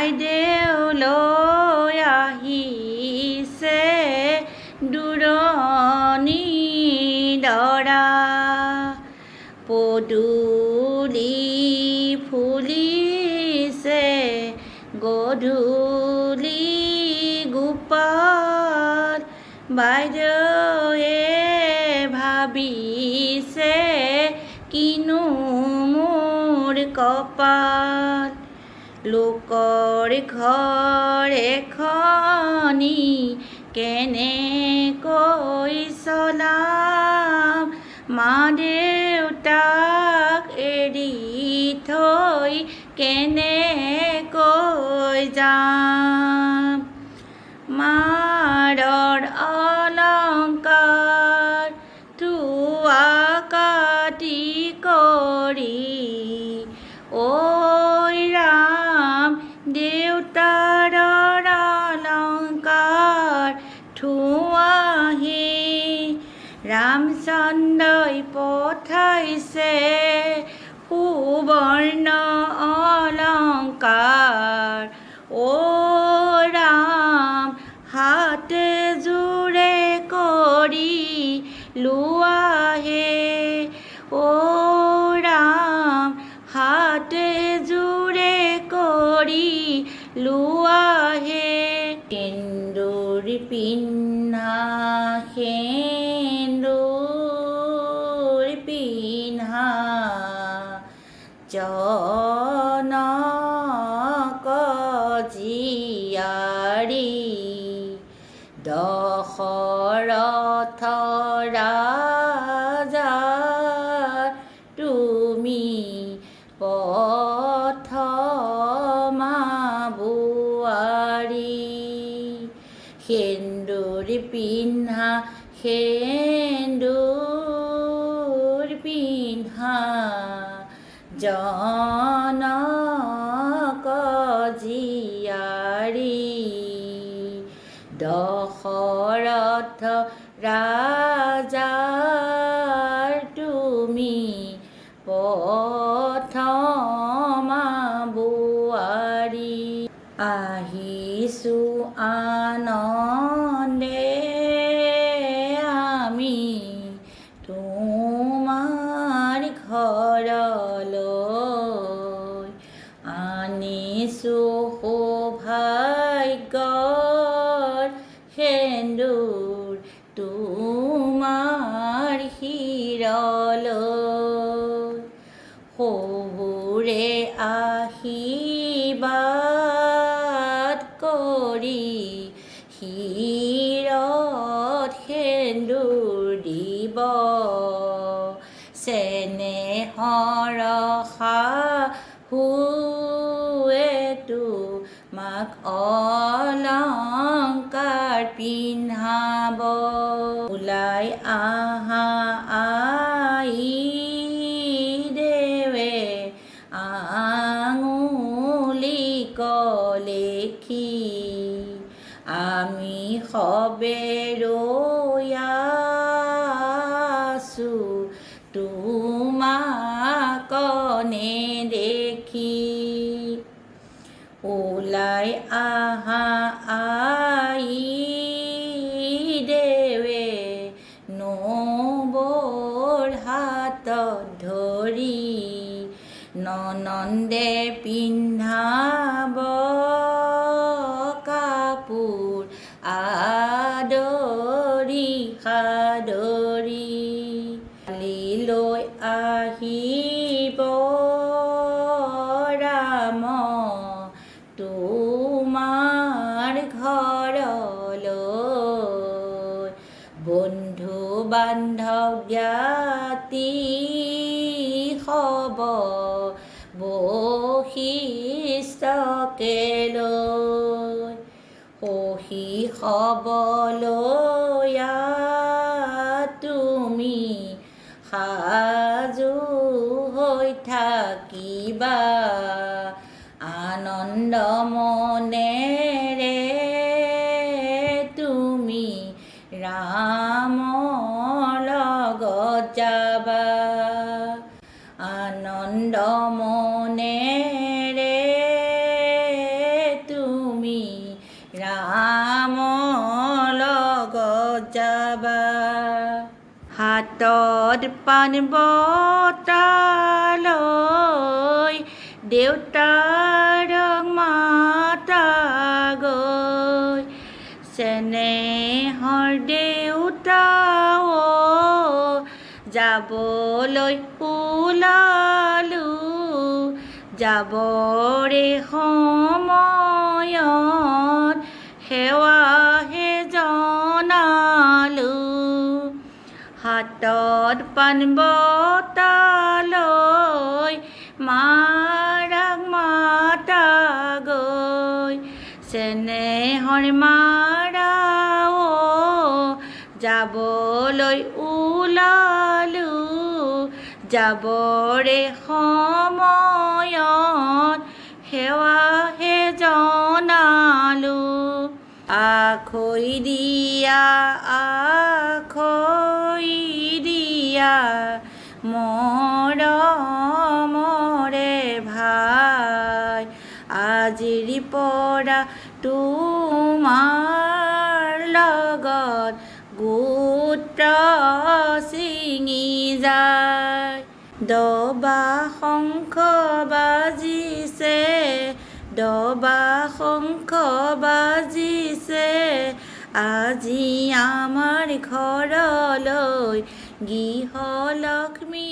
বাইদেউ লৈ আহিছে দূৰণি দৰা পদূলি ফুলিছে গধূলি গোপাল বাইদেৱে ভাবিছে কিনো মোৰ কপাল লোকৰ ঘৰ এখনি কেনেকৈ চলাম মা দেউতাক এৰি থৈ কেনেকৈ যাম মাৰৰ অলংকাৰ থোৱা কাটি কৰি ঐ ৰাম দেউতাৰ অলংকাৰ থোৱাহি ৰামচন্দ্ৰই পঠাইছে সুবৰ্ণ অলংকাৰ ঐ ৰাম হাতে জোৰে কৰি লোৱাহে ঐ ৰাম হাতে জোৰে কৰি লোৱাহে সেন্দুৰ পিন্ধা সেন্দুৰ পিন্ধা জনক জীয়াৰী দশৰথ ৰাজাৰ তুমি প্ৰথমা বোৱাৰী সেন্দুৰ পিন্ধা সেন্দুৰ পিন্ধা জনক জীয়াৰী দশৰথ ৰাজাৰ তুমি প্ৰথমা বোৱাৰী আহিছোঁ আনন্দে আমি তোমাৰ ঘৰলৈ আনিছোঁ সৌভাগ্যৰ সেন্দুৰ তোমাৰ শিৰলৈ শহুৰে আশীৰ্বাদ কৰি শিৰত সেন্দুৰ দিব চেনেহৰ শাহুৱে তোমাক অলংকাৰ পিন্ধাব ওলাই আহা আই দেৱে আঙুলি কলেখি আমি সবে ৰৈ আছোঁ তোমাক নেদেখি ওলাই আহা আই দেৱে নবৌৰ হাতত ধৰি ননন্দে পিন্ধাব কাপোৰ আদৰি সাদৰি লৈ আহিব ৰাম তোমাৰ ঘৰলৈ বন্ধু বান্ধৱ জ্ঞাতি হব বশিষ্ঠকে লৈ সখী হবলৈ তুমি সাজু হৈ থাকিবা আনন্দ মনেৰে তুমি ৰামৰ লগত যাবা আনন্দ মনেৰে হাতত পাণ বঁটা লৈ দেউতাৰক মাতা গৈ চেনেহৰ দেউতা যাবলৈ ওলালোঁ যাবৰে সময়ত সেৱাহে জনালোঁ হাতত পাণ বঁটা লৈ মাৰাক মাতা গৈ চেনেহৰ মাৰা যাবলৈ ওলালোঁ যাবৰে সময়ত সেৱাহে জনালোঁ আখৈ দিয়া মৰমৰে ভাই আজিৰ পৰা তোমাৰ লগত গোত্ৰ ছিঙি যায় দবা শংখ বাজিছে দবা শংখ বাজিছে আজি আমাৰ ঘৰলৈ গৃহলক্ষ্মী